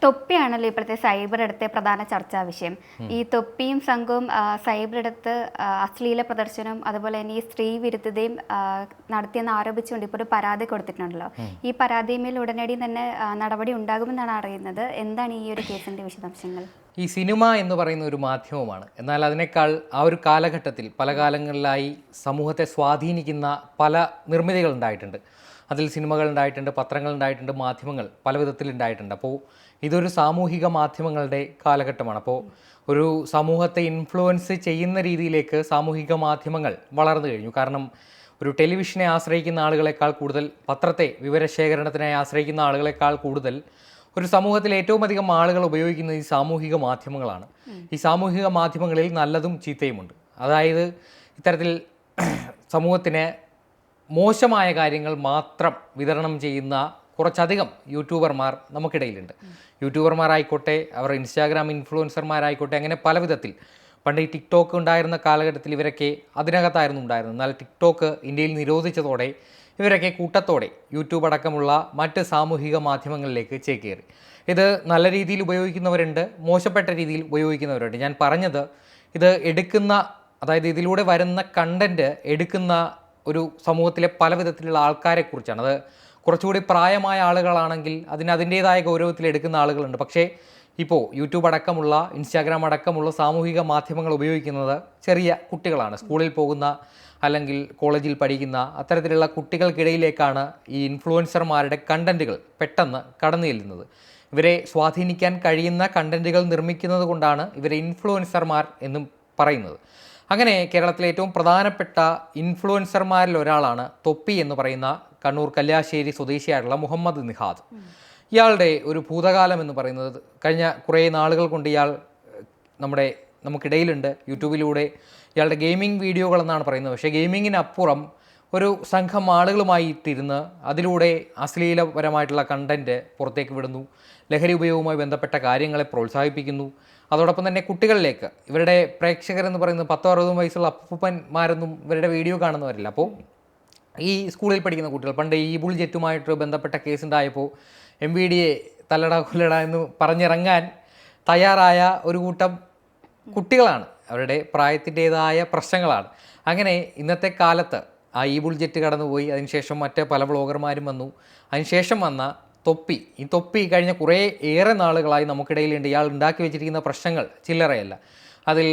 തൊപ്പിയാണല്ലോ ഇപ്പോഴത്തെ സൈബർ ഇടത്തെ പ്രധാന ചർച്ചാ വിഷയം. ഈ തൊപ്പിയും സംഘവും സൈബർ ഇടത്ത് അശ്ലീല പ്രദർശനവും അതുപോലെ തന്നെ ഈ സ്ത്രീ വിരുദ്ധതയും നടത്തിയെന്ന് ആരോപിച്ചുകൊണ്ട് ഇപ്പോൾ ഒരു പരാതി കൊടുത്തിട്ടുണ്ടല്ലോ. ഈ പരാതിമേൽ ഉടനടി തന്നെ നടപടി ഉണ്ടാകുമെന്നാണ് അറിയുന്നത്. എന്താണ് ഈ ഒരു കേസിന്റെ വിശദാംശങ്ങൾ? ഈ സിനിമ എന്ന് പറയുന്ന ഒരു മാധ്യമമാണ്. എന്നാൽ അതിനേക്കാൾ ആ ഒരു കാലഘട്ടത്തിൽ പല കാലങ്ങളിലായി സമൂഹത്തെ സ്വാധീനിക്കുന്ന പല നിർമ്മിതികൾ ഉണ്ടായിട്ടുണ്ട്. അതിൽ സിനിമകൾ ഉണ്ടായിട്ടുണ്ട്, പത്രങ്ങൾ ഉണ്ടായിട്ടുണ്ട്, മാധ്യമങ്ങൾ പല വിധത്തിലുണ്ടായിട്ടുണ്ട്. അപ്പോൾ ഇതൊരു സാമൂഹിക മാധ്യമങ്ങളുടെ കാലഘട്ടമാണ്. അപ്പോൾ ഒരു സമൂഹത്തെ ഇൻഫ്ലുവൻസ് ചെയ്യുന്ന രീതിയിലേക്ക് സാമൂഹിക മാധ്യമങ്ങൾ വളർന്നു കഴിഞ്ഞു. കാരണം ഒരു ടെലിവിഷനെ ആശ്രയിക്കുന്ന ആളുകളെക്കാൾ കൂടുതൽ, പത്രത്തെ വിവരശേഖരണത്തിനായി ആശ്രയിക്കുന്ന ആളുകളെക്കാൾ കൂടുതൽ ഒരു സമൂഹത്തിൽ ഏറ്റവും അധികം ആളുകൾ ഉപയോഗിക്കുന്നത് ഈ സാമൂഹിക മാധ്യമങ്ങളാണ്. ഈ സാമൂഹിക മാധ്യമങ്ങളിൽ നല്ലതും ചീത്തയുമുണ്ട്. അതായത് ഇത്തരത്തിൽ സമൂഹത്തിന് മോശമായ കാര്യങ്ങൾ മാത്രം വിതരണം ചെയ്യുന്ന കുറച്ചധികം യൂട്യൂബർമാർ നമുക്കിടയിലുണ്ട്. യൂട്യൂബർമാരായിക്കോട്ടെ, അവർ ഇൻസ്റ്റാഗ്രാം ഇൻഫ്ലുവൻസർമാരായിക്കോട്ടെ, അങ്ങനെ പല വിധത്തിൽ. പണ്ട് ഈ ടിക്ടോക്ക് ഉണ്ടായിരുന്ന കാലഘട്ടത്തിൽ ഇവരൊക്കെ അതിനകത്തായിരുന്നു ഉണ്ടായിരുന്നത്. എന്നാൽ ടിക്ടോക്ക് ഇന്ത്യയിൽ നിരോധിച്ചതോടെ ഇവരൊക്കെ കൂട്ടത്തോടെ യൂട്യൂബ് അടക്കമുള്ള മറ്റ് സാമൂഹിക മാധ്യമങ്ങളിലേക്ക് ചേക്കേറി. ഇത് നല്ല രീതിയിൽ ഉപയോഗിക്കുന്നവരുണ്ട്, മോശപ്പെട്ട രീതിയിൽ ഉപയോഗിക്കുന്നവരുണ്ട്. ഞാൻ പറഞ്ഞത് ഇത് എടുക്കുന്ന, അതായത് ഇതിലൂടെ വരുന്ന കണ്ടൻറ്റ് എടുക്കുന്ന ഒരു സമൂഹത്തിലെ പല വിധത്തിലുള്ള ആൾക്കാരെക്കുറിച്ചാണ്. അത് കുറച്ചുകൂടി പ്രായമായ ആളുകളാണെങ്കിൽ അതിൻ്റേതായ ഗൗരവത്തിൽ എടുക്കുന്ന ആളുകളുണ്ട്. പക്ഷേ ഇപ്പോൾ യൂട്യൂബ് അടക്കമുള്ള, ഇൻസ്റ്റാഗ്രാം അടക്കമുള്ള സാമൂഹിക മാധ്യമങ്ങൾ ഉപയോഗിക്കുന്നത് ചെറിയ കുട്ടികളാണ്. സ്കൂളിൽ പോകുന്ന അല്ലെങ്കിൽ കോളേജിൽ പഠിക്കുന്ന അത്തരത്തിലുള്ള കുട്ടികൾക്കിടയിലേക്കാണ് ഈ ഇൻഫ്ലുവൻസർമാരുടെ കണ്ടൻറ്റുകൾ പെട്ടെന്ന് കടന്നു ചെല്ലുന്നത്. ഇവരെ സ്വാധീനിക്കാൻ കഴിയുന്ന കണ്ടൻറ്റുകൾ നിർമ്മിക്കുന്നത് കൊണ്ടാണ് ഇവരെ ഇൻഫ്ലുവൻസർമാർ എന്നും പറയുന്നത്. അങ്ങനെ കേരളത്തിലെ ഏറ്റവും പ്രധാനപ്പെട്ട ഇൻഫ്ലുവൻസർമാരിൽ ഒരാളാണ് തൊപ്പി എന്ന് പറയുന്ന കണ്ണൂർ കല്യാശ്ശേരി സ്വദേശിയായിട്ടുള്ള മുഹമ്മദ് നിഹാദ്. ഇയാളുടെ ഒരു ഭൂതകാലം എന്ന് പറയുന്നത്, കഴിഞ്ഞ കുറേ നാളുകൾ കൊണ്ട് ഇയാൾ നമുക്കിടയിലുണ്ട്. യൂട്യൂബിലൂടെ ഇയാളുടെ ഗെയിമിംഗ് വീഡിയോകൾ എന്നാണ് പറയുന്നത്. പക്ഷേ ഗെയിമിങ്ങിനപ്പുറം ഒരു സംഘം ആളുകളുമായിട്ടിരുന്ന് അതിലൂടെ അശ്ലീലപരമായിട്ടുള്ള കണ്ടൻറ്റ് പുറത്തേക്ക് വിടുന്നു, ലഹരി ഉപയോഗവുമായി ബന്ധപ്പെട്ട കാര്യങ്ങളെ പ്രോത്സാഹിപ്പിക്കുന്നു. അതോടൊപ്പം തന്നെ കുട്ടികളിലേക്ക്, ഇവരുടെ പ്രേക്ഷകരെന്ന് പറയുന്നത് 10-60 വയസ്സുള്ള അപ്പൂപ്പന്മാരൊന്നും ഇവരുടെ വീഡിയോ കാണുന്നവരില്ല. അപ്പോൾ ഈ സ്കൂളിൽ പഠിക്കുന്ന കുട്ടികൾ, പണ്ട് ഈ ബുൾ ജെറ്റുമായിട്ട് ബന്ധപ്പെട്ട കേസുണ്ടായപ്പോൾ MVDയെ തല്ലട കൊല്ലട എന്ന് പറഞ്ഞിറങ്ങാൻ തയ്യാറായ ഒരു കൂട്ടം കുട്ടികളാണ്. അവരുടെ പ്രായത്തിൻ്റേതായ പ്രശ്നങ്ങളാണ്. അങ്ങനെ ഇന്നത്തെ കാലത്ത് ആ ഈ ബുൾ ജെറ്റ് കടന്നുപോയി. അതിനുശേഷം മറ്റ് പല വ്ളോഗർമാരും വന്നു. അതിനുശേഷം വന്ന ഈ തൊപ്പി കഴിഞ്ഞ കുറേ ഏറെ നാളുകളായി നമുക്കിടയിലുണ്ട്. ഇയാൾ ഉണ്ടാക്കി വെച്ചിരിക്കുന്ന പ്രശ്നങ്ങൾ ചില്ലറയല്ല. അതിൽ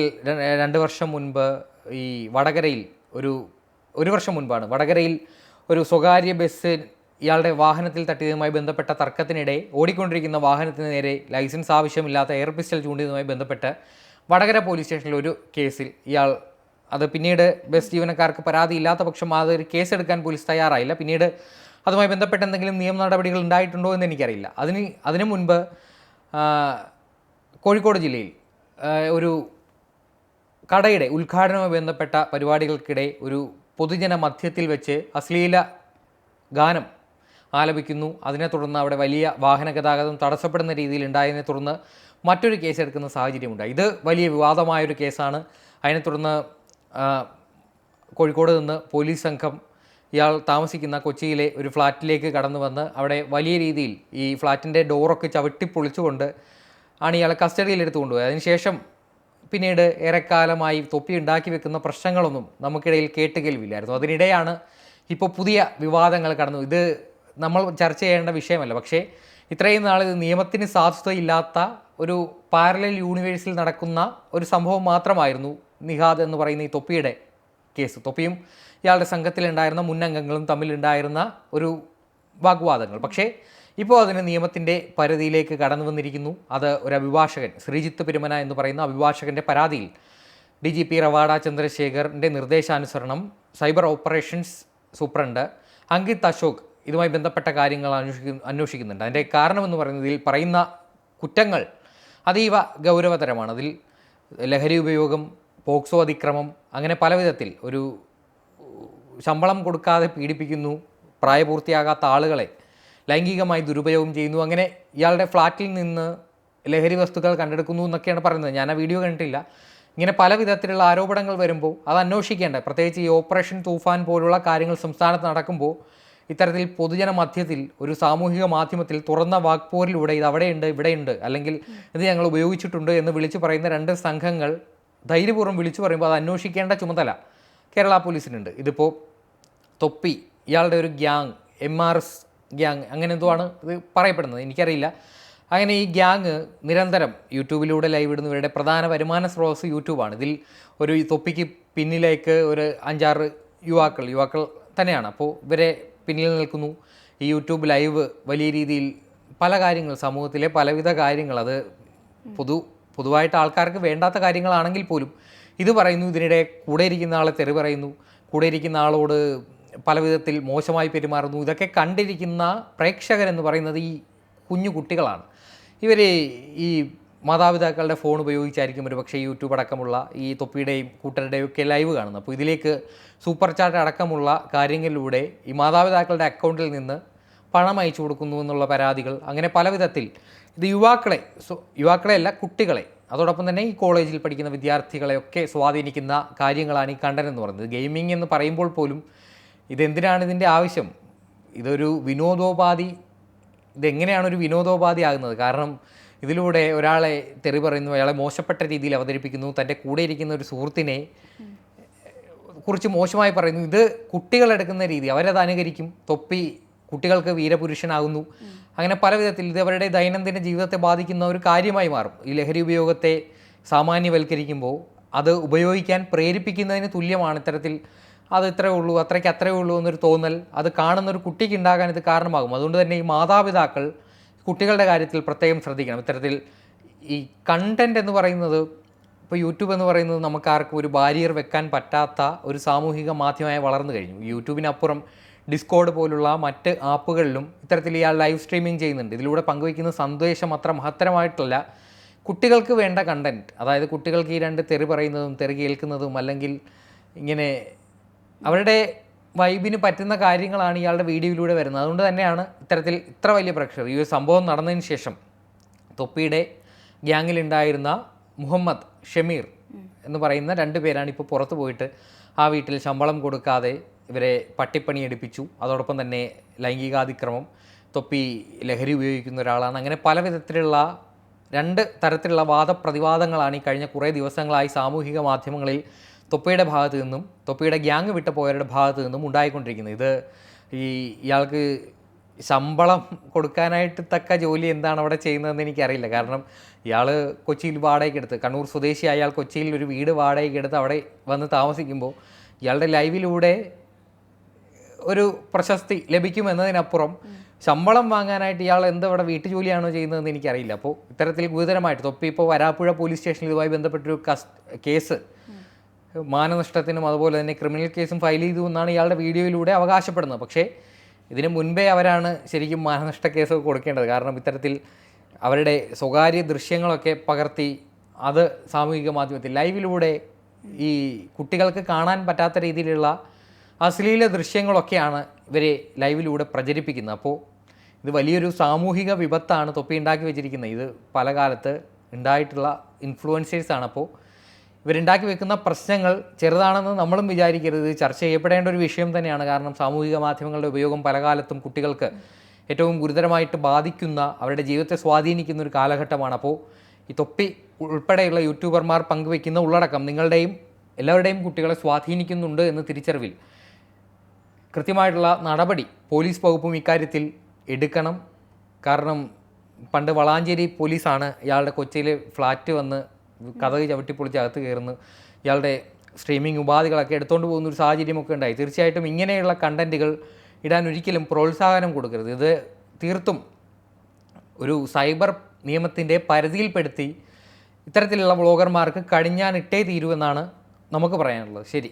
2 വർഷം മുൻപ് ഈ വടകരയിൽ ഒരു വർഷം മുൻപാണ് വടകരയിൽ ഒരു സ്വകാര്യ ബസ് ഇയാളുടെ വാഹനത്തിൽ തട്ടിയതുമായി ബന്ധപ്പെട്ട തർക്കത്തിനിടെ ഓടിക്കൊണ്ടിരിക്കുന്ന വാഹനത്തിന് നേരെ ലൈസൻസ് ആവശ്യമില്ലാത്ത എയർ പിസ്റ്റൽ ചൂണ്ടിയതുമായി ബന്ധപ്പെട്ട് വടകര പോലീസ് സ്റ്റേഷനിൽ ഒരു കേസിൽ ഇയാൾ, അത് പിന്നീട് ബസ് ജീവനക്കാർക്ക് പരാതിയില്ലാത്ത പക്ഷം അതൊരു കേസെടുക്കാൻ പോലീസ് തയ്യാറായില്ല. പിന്നീട് അതുമായി ബന്ധപ്പെട്ട എന്തെങ്കിലും നിയമ നടപടികൾ ഉണ്ടായിട്ടുണ്ടോ എന്ന് എനിക്കറിയില്ല. അതിനു മുൻപ് കോഴിക്കോട് ജില്ലയിൽ ഒരു കടയുടെ ഉദ്ഘാടനവുമായി ബന്ധപ്പെട്ട പരിപാടികൾക്കിടെ ഒരു പൊതുജന മധ്യത്തിൽ വെച്ച് അശ്ലീല ഗാനം ആലപിക്കുന്നു. അതിനെ തുടർന്ന് അവിടെ വലിയ വാഹന ഗതാഗതം തടസ്സപ്പെടുന്ന രീതിയിൽ ഉണ്ടായതിനെ തുടർന്ന് മറ്റൊരു കേസ് എടുക്കുന്ന സാഹചര്യമുണ്ടായി. ഇത് വലിയ വിവാദമായൊരു കേസാണ്. അതിനെ തുടർന്ന് കോഴിക്കോട് നിന്ന് പോലീസ് സംഘം ഇയാൾ താമസിക്കുന്ന കൊച്ചിയിലെ ഒരു ഫ്ലാറ്റിലേക്ക് കടന്നു വന്ന് അവിടെ വലിയ രീതിയിൽ ഈ ഫ്ലാറ്റിൻ്റെ ഡോറൊക്കെ ചവിട്ടിപ്പൊളിച്ചുകൊണ്ട് ആണ് ഇയാളെ കസ്റ്റഡിയിലെടുത്ത് കൊണ്ടുപോയത്. അതിനുശേഷം പിന്നീട് ഏറെക്കാലമായി തൊപ്പി ഉണ്ടാക്കി വെക്കുന്ന പ്രശ്നങ്ങളൊന്നും നമുക്കിടയിൽ കേട്ടുകേൾവില്ലായിരുന്നു. അതിനിടെയാണ് ഇപ്പോൾ പുതിയ വിവാദങ്ങൾ കടന്നു. ഇത് നമ്മൾ ചർച്ച ചെയ്യേണ്ട വിഷയമല്ല. പക്ഷേ ഇത്രയും നാൾ ഇത് നിയമത്തിന് സാധുതയില്ലാത്ത ഒരു പാരലൽ യൂണിവേഴ്സിൽ നടക്കുന്ന ഒരു സംഭവം മാത്രമായിരുന്നു നിഹാദ് എന്ന് പറയുന്ന ഈ തൊപ്പിയുടെ കേസ്. തൊപ്പിയും ഇയാളുടെ സംഘത്തിലുണ്ടായിരുന്ന മുന്നംഗങ്ങളും തമ്മിലുണ്ടായിരുന്ന ഒരു വാഗ്വാദങ്ങൾ. പക്ഷേ ഇപ്പോൾ അതിന് നിയമത്തിൻ്റെ പരിധിയിലേക്ക് കടന്നു വന്നിരിക്കുന്നു. അത് ഒരു അഭിഭാഷകൻ, ശ്രീജിത്ത് പെരുമന എന്ന് പറയുന്ന അഭിഭാഷകൻ്റെ പരാതിയിൽ DGP റവാഡ ചന്ദ്രശേഖറിൻ്റെ നിർദ്ദേശാനുസരണം cyber operations superintendent Ankit Ashok ഇതുമായി ബന്ധപ്പെട്ട കാര്യങ്ങൾ അന്വേഷിക്കുന്നുണ്ട്. അതിൻ്റെ കാരണമെന്ന് പറയുന്നത്, ഇതിൽ പറയുന്ന കുറ്റങ്ങൾ അതീവ ഗൗരവതരമാണ്. അതിൽ ലഹരി ഉപയോഗം, പോക്സോ അതിക്രമം, അങ്ങനെ പല വിധത്തിൽ ഒരു ശമ്പളം കൊടുക്കാതെ പീഡിപ്പിക്കുന്നു, പ്രായപൂർത്തിയാകാത്ത ആളുകളെ ലൈംഗികമായി ദുരുപയോഗം ചെയ്യുന്നു, അങ്ങനെ ഇയാളുടെ ഫ്ലാറ്റിൽ നിന്ന് ലഹരി വസ്തുക്കൾ കണ്ടെടുക്കുന്നു എന്നൊക്കെയാണ് പറയുന്നത്. ഞാൻ ആ വീഡിയോ കണ്ടിട്ടില്ല. ഇങ്ങനെ പല വിധത്തിലുള്ള ആരോപണങ്ങൾ വരുമ്പോൾ അത് അന്വേഷിക്കേണ്ട, പ്രത്യേകിച്ച് ഈ ഓപ്പറേഷൻ തൂഫാൻ പോലുള്ള കാര്യങ്ങൾ സംസ്ഥാനത്ത് നടക്കുമ്പോൾ ഇത്തരത്തിൽ പൊതുജന മധ്യത്തിൽ ഒരു സാമൂഹിക മാധ്യമത്തിൽ തുറന്ന വാക്പോരിലൂടെ ഇത് അവിടെയുണ്ട് ഇവിടെയുണ്ട് അല്ലെങ്കിൽ ഇത് ഞങ്ങൾ ഉപയോഗിച്ചിട്ടുണ്ട് എന്ന് വിളിച്ചു പറയുന്ന രണ്ട് സംഘങ്ങൾ ധൈര്യപൂർവ്വം വിളിച്ചു പറയുമ്പോൾ അത് അന്വേഷിക്കേണ്ട ചുമതല കേരള പോലീസിനുണ്ട്. ഇതിപ്പോൾ തൊപ്പി ഇയാളുടെ ഒരു ഗ്യാങ് MRS ഗ്യാങ് അങ്ങനെ എന്തോ ആണ് ഇത് പറയപ്പെടുന്നത്, എനിക്കറിയില്ല. അങ്ങനെ ഈ ഗ്യാങ് നിരന്തരം യൂട്യൂബിലൂടെ ലൈവ് ഇടുന്നവരുടെ പ്രധാന വരുമാന സ്രോതസ് യൂട്യൂബാണ്. ഇതിൽ ഒരു ഈ തൊപ്പിക്ക് പിന്നിലേക്ക് ഒരു 5-6 യുവാക്കൾ തന്നെയാണ്. അപ്പോൾ ഇവരെ പിന്നിൽ നിൽക്കുന്നു. ഈ യൂട്യൂബ് ലൈവ് വലിയ രീതിയിൽ പല കാര്യങ്ങൾ, സമൂഹത്തിലെ പലവിധ കാര്യങ്ങൾ, അത് പൊതുവായിട്ട് ആൾക്കാർക്ക് വേണ്ടാത്ത കാര്യങ്ങളാണെങ്കിൽ പോലും ഇത് പറയുന്നു. ഇതിനിടെ കൂടെ ഇരിക്കുന്ന ആളെ തെറി പറയുന്നു, കൂടെ ഇരിക്കുന്ന ആളോട് പല വിധത്തിൽ മോശമായി പെരുമാറുന്നു. ഇതൊക്കെ കണ്ടിരിക്കുന്ന പ്രേക്ഷകരെന്ന് പറയുന്നത് ഈ കുഞ്ഞു കുട്ടികളാണ്. ഇവർ ഈ മാതാപിതാക്കളുടെ ഫോൺ ഉപയോഗിച്ചായിരിക്കും ഒരു പക്ഷേ യൂട്യൂബ് അടക്കമുള്ള ഈ തൊപ്പിയുടെയും കൂട്ടരുടെയും ഒക്കെ ലൈവ് കാണുന്നത്. അപ്പോൾ ഇതിലേക്ക് സൂപ്പർ ചാറ്റ് അടക്കമുള്ള കാര്യങ്ങളിലൂടെ ഈ മാതാപിതാക്കളുടെ അക്കൗണ്ടിൽ നിന്ന് പണം അയച്ചു കൊടുക്കുന്നു എന്നുള്ള പരാതികൾ, അങ്ങനെ പല വിധത്തിൽ ഇത് യുവാക്കളെയല്ല കുട്ടികളെ, അതോടൊപ്പം തന്നെ ഈ കോളേജിൽ പഠിക്കുന്ന വിദ്യാർത്ഥികളെയൊക്കെ സ്വാധീനിക്കുന്ന കാര്യങ്ങളാണ് ഈ കണ്ടന്റ് എന്ന് പറയുന്നത്. ഗെയിമിംഗ് എന്ന് പറയുമ്പോൾ പോലും ഇതെന്തിനാണ് ഇതിൻ്റെ ആവശ്യം? ഇതൊരു വിനോദോപാധി. ഇതെങ്ങനെയാണ് ഒരു വിനോദോപാധി ആകുന്നത്? കാരണം ഇതിലൂടെ ഒരാളെ തെറി പറയുന്നു, അയാളെ മോശപ്പെട്ട രീതിയിൽ അവതരിപ്പിക്കുന്നു, തൻ്റെ കൂടെ ഇരിക്കുന്ന ഒരു സുഹൃത്തിനെ കുറിച്ച് മോശമായി പറയുന്നു. ഇത് കുട്ടികളെടുക്കുന്ന രീതി, അവരത് അനുകരിക്കും. തൊപ്പി കുട്ടികൾക്ക് വീരപുരുഷനാകുന്നു. അങ്ങനെ പല വിധത്തിൽ ഇത് അവരുടെ ദൈനംദിന ജീവിതത്തെ ബാധിക്കുന്ന ഒരു കാര്യമായി മാറും. ഈ ലഹരി ഉപയോഗത്തെ സാമാന്യവൽക്കരിക്കുമ്പോൾ അത് ഉപയോഗിക്കാൻ പ്രേരിപ്പിക്കുന്നതിന് തുല്യമാണ് ഇത്തരത്തിൽ. അത് ഇത്രയേ ഉള്ളൂ, അത്രയേ ഉള്ളൂ എന്നൊരു തോന്നൽ അത് കാണുന്നൊരു കുട്ടിക്ക് ഉണ്ടാകാൻ ഇത് കാരണമാകും. അതുകൊണ്ട് തന്നെ ഈ മാതാപിതാക്കൾ കുട്ടികളുടെ കാര്യത്തിൽ പ്രത്യേകം ശ്രദ്ധിക്കണം. ഇത്തരത്തിൽ ഈ കണ്ടൻറ് എന്ന് പറയുന്നത്, ഇപ്പോൾ യൂട്യൂബ് എന്ന് പറയുന്നത് നമുക്കാർക്കും ഒരു ബാരിയർ വെക്കാൻ പറ്റാത്ത ഒരു സാമൂഹിക മാധ്യമമായി വളർന്നു കഴിഞ്ഞു. യൂട്യൂബിനപ്പുറം ഡിസ്കോഡ് പോലുള്ള മറ്റ് ആപ്പുകളിലും ഇത്തരത്തിൽ ഇയാൾ ലൈവ് സ്ട്രീമിംഗ് ചെയ്യുന്നുണ്ട്. ഇതിലൂടെ പങ്കുവയ്ക്കുന്ന സന്ദേശം അത്ര മഹത്തരമായിട്ടല്ല. കുട്ടികൾക്ക് വേണ്ട കണ്ടൻറ്, അതായത് കുട്ടികൾക്ക് ഈ രണ്ട് തെറി പറയുന്നതും തെറി കേൾക്കുന്നതും അല്ലെങ്കിൽ ഇങ്ങനെ അവരുടെ വൈബിന് പറ്റുന്ന കാര്യങ്ങളാണ് ഇയാളുടെ വീഡിയോയിലൂടെ വരുന്നത്. അതുകൊണ്ട് തന്നെയാണ് ഇത്തരത്തിൽ ഇത്ര വലിയ പ്രേക്ഷകർ. ഈ ഒരു സംഭവം നടന്നതിന് ശേഷം തൊപ്പിയുടെ ഗ്യാങ്ങിലുണ്ടായിരുന്ന മുഹമ്മദ്, ഷമീർ എന്ന് പറയുന്ന 2 പേരാണ് ഇപ്പോൾ പുറത്തു പോയിട്ട് ആ വീട്ടിൽ ശമ്പളം കൊടുക്കാതെ ഇവരെ പട്ടിപ്പണി എടുപ്പിച്ചു. അതോടൊപ്പം തന്നെ ലൈംഗികാതിക്രമം, തൊപ്പി ലഹരി ഉപയോഗിക്കുന്ന ഒരാളാണ്. അങ്ങനെ പല വിധത്തിലുള്ള 2 തരത്തിലുള്ള വാദപ്രതിവാദങ്ങളാണ് ഈ കഴിഞ്ഞ കുറേ ദിവസങ്ങളായി സാമൂഹിക മാധ്യമങ്ങളിൽ തൊപ്പിയുടെ ഭാഗത്തു നിന്നും തൊപ്പിയുടെ ഗ്യാങ് വിട്ടു പോയവരുടെ ഭാഗത്തു നിന്നും ഉണ്ടായിക്കൊണ്ടിരിക്കുന്നത്. ഇത് ഇയാൾക്ക് ശമ്പളം കൊടുക്കാനായിട്ട് തക്ക ജോലി എന്താണ് അവിടെ ചെയ്യുന്നതെന്ന് എനിക്കറിയില്ല. കാരണം ഇയാൾ കൊച്ചിയിൽ വാടകയ്ക്കെടുത്ത്, കണ്ണൂർ സ്വദേശി അയാൾ കൊച്ചിയിൽ ഒരു വീട് വാടകയ്ക്കെടുത്ത് അവിടെ വന്ന് താമസിക്കുമ്പോൾ ഇയാളുടെ ലൈവിലൂടെ ഒരു പ്രശസ്തി ലഭിക്കുമെന്നതിനപ്പുറം ശമ്പളം വാങ്ങാനായിട്ട് ഇയാൾ എന്തവിടെ വീട്ടുജോലിയാണോ ചെയ്യുന്നതെന്ന് എനിക്കറിയില്ല. അപ്പോൾ ഇത്തരത്തിൽ ഗുരുതരമായിട്ട് തൊപ്പി ഇപ്പോൾ വരാപ്പുഴ പോലീസ് സ്റ്റേഷനിൽ ഇതുമായി ബന്ധപ്പെട്ടൊരു കേസ്, മാനനഷ്ടത്തിനും അതുപോലെ തന്നെ ക്രിമിനൽ കേസും ഫയൽ ചെയ്തു എന്നാണ് ഇയാളുടെ വീഡിയോയിലൂടെ അവകാശപ്പെടുന്നത്. പക്ഷേ ഇതിന് മുൻപേ അവരാണ് ശരിക്കും മാനനഷ്ട കേസൊക്കെ കൊടുക്കേണ്ടത്. കാരണം ഇത്തരത്തിൽ അവരുടെ സ്വകാര്യ ദൃശ്യങ്ങളൊക്കെ പകർത്തി അത് സാമൂഹിക മാധ്യമത്തിൽ ലൈവിലൂടെ ഈ കുട്ടികൾക്ക് കാണാൻ പറ്റാത്ത രീതിയിലുള്ള അശ്ലീല ദൃശ്യങ്ങളൊക്കെയാണ് ഇവരെ ലൈവിലൂടെ പ്രചരിപ്പിക്കുന്നത്. അപ്പോൾ ഇത് വലിയൊരു സാമൂഹിക വിപത്താണ് തൊപ്പി ഉണ്ടാക്കി വെച്ചിരിക്കുന്നത്. ഇത് പല കാലത്ത് ഉണ്ടായിട്ടുള്ള ഇൻഫ്ലുവൻസേഴ്സാണ്. അപ്പോൾ ഇവരുണ്ടാക്കി വെക്കുന്ന പ്രശ്നങ്ങൾ ചെറുതാണെന്ന് നമ്മളും വിചാരിക്കരുത്. ചർച്ച ചെയ്യപ്പെടേണ്ട ഒരു വിഷയം തന്നെയാണ്. കാരണം സാമൂഹിക മാധ്യമങ്ങളുടെ ഉപയോഗം പല കാലത്തും കുട്ടികൾക്ക് ഏറ്റവും ഗുരുതരമായിട്ട് ബാധിക്കുന്ന, അവരുടെ ജീവിതത്തെ സ്വാധീനിക്കുന്ന ഒരു കാലഘട്ടമാണ്. അപ്പോൾ ഈ തൊപ്പി ഉൾപ്പെടെയുള്ള യൂട്യൂബർമാർ പങ്കുവയ്ക്കുന്ന ഉള്ളടക്കം നിങ്ങളുടെയും എല്ലാവരുടെയും കുട്ടികളെ സ്വാധീനിക്കുന്നുണ്ട് എന്ന് തിരിച്ചറിവിൽ കൃത്യമായിട്ടുള്ള നടപടി പോലീസ് വകുപ്പും ഇക്കാര്യത്തിൽ എടുക്കണം. കാരണം പണ്ട് വളാഞ്ചേരി പോലീസാണ് ഇയാളുടെ കൊച്ചിയിൽ ഫ്ലാറ്റ് വന്ന് കതക് ചവിട്ടിപ്പൊളിച്ച് അകത്ത് കയറുന്നു, ഇയാളുടെ സ്ട്രീമിംഗ് ഉപാധികളൊക്കെ എടുത്തുകൊണ്ട് പോകുന്ന ഒരു സാഹചര്യമൊക്കെ ഉണ്ടായി. തീർച്ചയായിട്ടും ഇങ്ങനെയുള്ള കണ്ടൻറ്റുകൾ ഇടാൻ ഒരിക്കലും പ്രോത്സാഹനം കൊടുക്കരുത്. ഇത് തീർത്തും ഒരു സൈബർ നിയമത്തിൻ്റെ പരിധിയിൽപ്പെടുത്തി ഇത്തരത്തിലുള്ള വ്ളോഗർമാർക്ക് കടിഞ്ഞാനിട്ടേ തീരുമെന്നാണ് നമുക്ക് പറയാനുള്ളത്. ശരി.